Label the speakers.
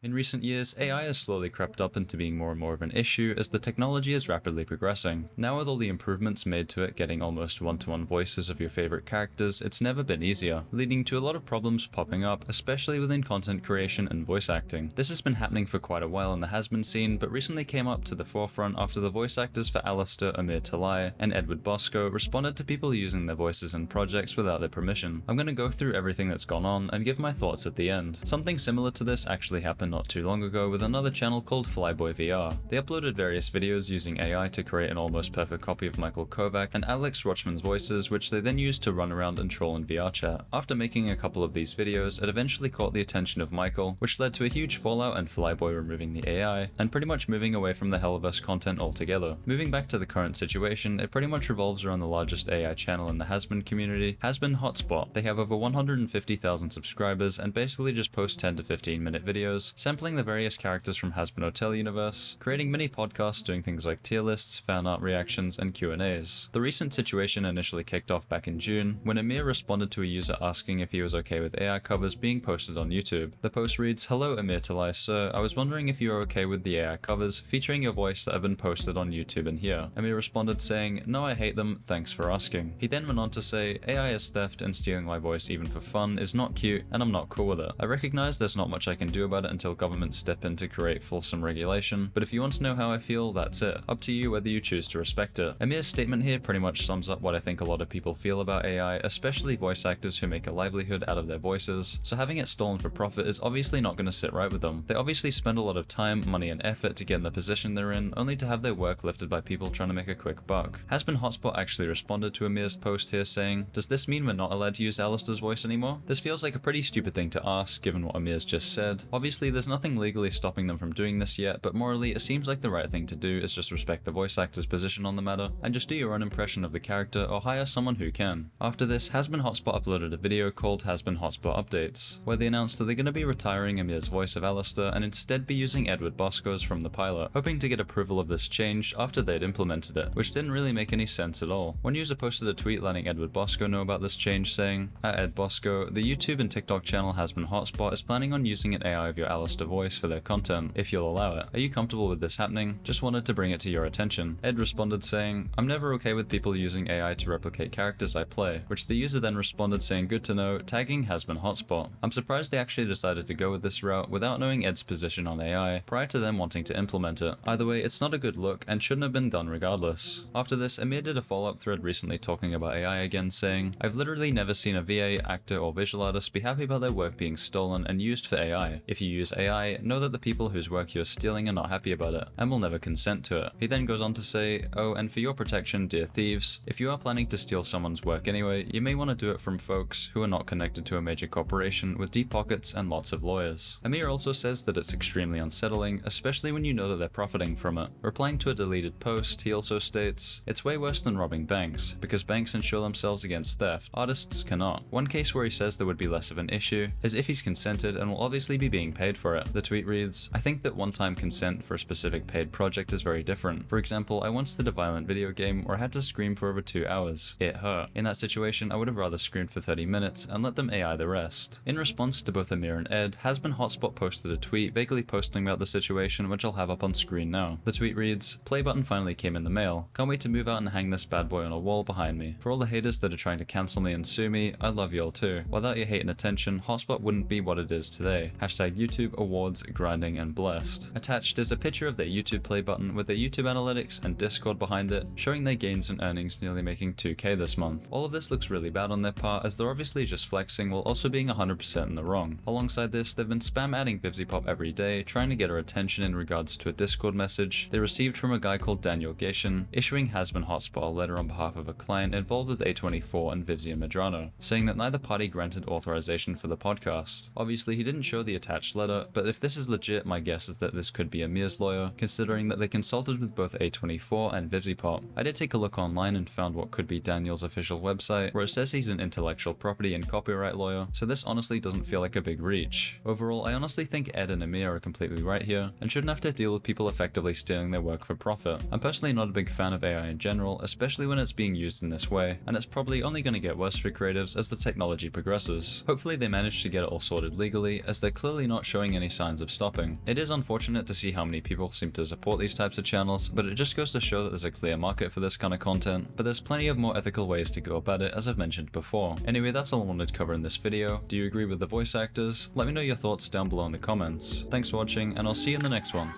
Speaker 1: In recent years, AI has slowly crept up into being more and more of an issue as the technology is rapidly progressing. Now with all the improvements made to it getting almost one-to-one voices of your favorite characters, it's never been easier, leading to a lot of problems popping up, especially within content creation and voice acting. This has been happening for quite a while in the Hazbin scene, but recently came up to the forefront after the voice actors for Alastor, Amir, Talai, and Bosco responded to people using their voices in projects without their permission. I'm gonna go through everything that's gone on and give my thoughts at the end. Something similar to this actually happened not too long ago with another channel called flyboyVR. They uploaded various videos using AI to create an almost perfect copy of Michael Kovak and Rochmans voices, which they then used to run around and troll in VR chat. After making a couple of these videos, it eventually caught the attention of Michael, which led to a huge fallout and Flyboy removing the AI, and pretty much moving away from the Helliverse content altogether. Moving back to the current situation, it pretty much revolves around the largest AI channel in the Hazbin community, Hazbin Hotspot. They have over 150,000 subscribers and basically just post 10 to 15 minute videos, sampling the various characters from Hazbin Hotel universe, creating mini podcasts doing things like tier lists, fan art reactions, and Q&As. The recent situation initially kicked off back in June, when Amir responded to a user asking if he was okay with AI covers being posted on YouTube. The post reads, "Hello Amir Talai sir, I was wondering if you are okay with the AI covers featuring your voice that have been posted on YouTube and here." Amir responded saying, "No, I hate them, thanks for asking." He then went on to say, "AI is theft and stealing my voice even for fun is not cute and I'm not cool with it. I recognize there's not much I can do about it until governments step in to create fulsome regulation, but if you want to know how I feel, that's it. Up to you whether you choose to respect it." Amir's statement here pretty much sums up what I think a lot of people feel about AI, especially voice actors who make a livelihood out of their voices, so having it stolen for profit is obviously not going to sit right with them. They obviously spend a lot of time, money and effort to get in the position they're in, only to have their work lifted by people trying to make a quick buck. Hazbin Hotspot actually responded to Amir's post here saying, "Does this mean we're not allowed to use Alastor's voice anymore?" This feels like a pretty stupid thing to ask given what Amir's just said. Obviously there's nothing legally stopping them from doing this yet, but morally it seems like the right thing to do is just respect the voice actor's position on the matter and just do your own impression of the character or hire someone who can. After this, Hazbin Hotspot uploaded a video called Hazbin Hotspot Updates, where they announced that they're going to be retiring Amir's voice of Alastor and instead be using Bosco's from the pilot, hoping to get approval of this change after they'd implemented it, which didn't really make any sense at all. One user posted a tweet letting Bosco know about this change saying, "At Bosco, the YouTube and TikTok channel Hazbin Hotspot is planning on using an AI of your Alastor voice for their content, if you'll allow it. Are you comfortable with this happening? Just wanted to bring it to your attention." Ed responded saying, "I'm never okay with people using AI to replicate characters I play," which the user then responded saying, "Good to know," tagging Hazbin Hotspot. I'm surprised they actually decided to go with this route without knowing Ed's position on AI prior to them wanting to implement it. Either way, it's not a good look and shouldn't have been done regardless. After this, Amir did a follow-up thread recently talking about AI again saying, "I've literally never seen a VA, actor or visual artist be happy about their work being stolen and used for AI. If you use AI, know that the people whose work you're stealing are not happy about it and will never consent to it." He then goes on to say, "Oh, and for your protection, dear thieves, if you are planning to steal someone's work anyway, you may want to do it from folks who are not connected to a major corporation with deep pockets and lots of lawyers." Amir also says that it's extremely unsettling, especially when you know that they're profiting from it. Replying to a deleted post, he also states, "It's way worse than robbing banks, because banks insure themselves against theft. Artists cannot." One case where he says there would be less of an issue is if he's consented and will obviously be being paid for it. The tweet reads, "I think that one-time consent for a specific paid project is very different. For example, I once did a violent video game where I had to scream for over 2 hours. It hurt. In that situation, I would have rather screamed for 30 minutes and let them AI the rest." In response to both Amir and Ed, Hazbin Hotspot posted a tweet vaguely posting about the situation, which I'll have up on screen now. The tweet reads, "Play button finally came in the mail. Can't wait to move out and hang this bad boy on a wall behind me. For all the haters that are trying to cancel me and sue me, I love y'all too. Without your hate and attention, Hotspot wouldn't be what it is today. Hashtag YouTube awards grinding and blessed." Attached is a picture of their YouTube play button with their YouTube analytics and Discord behind it, showing their gains and earnings nearly making 2K this month. All of this looks really bad on their part, as they're obviously just flexing while also being 100% in the wrong. Alongside this, they've been spam adding vivziepop every day, trying to get her attention in regards to a Discord message they received from a guy called Daniel Gation, issuing Hazbin Hotspot a letter on behalf of a client involved with A24 and Vivzi and Medrano, saying that neither party granted authorization for the podcast. Obviously, he didn't show the attached letter, but if this is legit, my guess is that this could be Amir's lawyer, considering that they consulted with both A24 and Vivziepop. I did take a look online and found what could be Daniel's official website, where it says he's an intellectual property and copyright lawyer, so this honestly doesn't feel like a big reach. Overall, I honestly think Ed and Amir are completely right here, and shouldn't have to deal with people effectively stealing their work for profit. I'm personally not a big fan of AI in general, especially when it's being used in this way, and it's probably only going to get worse for creatives as the technology progresses. Hopefully they manage to get it all sorted legally, as they're clearly not showing showing any signs of stopping. It is unfortunate to see how many people seem to support these types of channels, but it just goes to show that there's a clear market for this kind of content, but there's plenty of more ethical ways to go about it, as I've mentioned before. Anyway, that's all I wanted to cover in this video. Do you agree with the voice actors? Let me know your thoughts down below in the comments. Thanks for watching, and I'll see you in the next one.